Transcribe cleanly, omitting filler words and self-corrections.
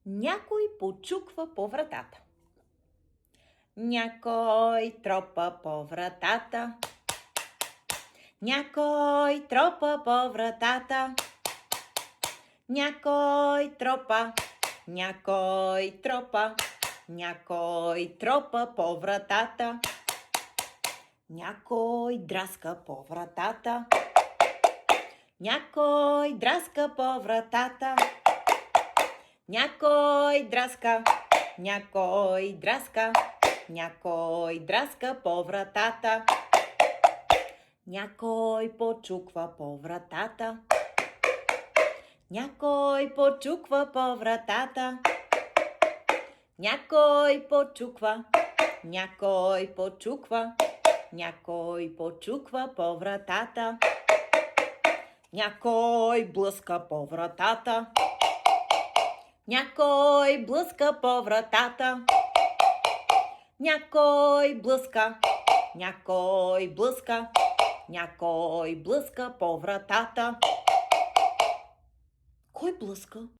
Някой почуква по вратата. Някой тропа по вратата. Някой тропа по вратата. Някой тропа. Някой тропа. Някой тропа по вратата. Някой драска по вратата. Някой драска по вратата. Някой драска. Някой драска. Някой драска по вратата. Някой почуква по вратата. Някой почуква по вратата. Някой почуква. Някой почуква. Някой почуква по вратата. Някой блъска по вратата. Някой блъска по вратата. Някой блъска. Някой блъска. Някой блъска по вратата. Кой блъска?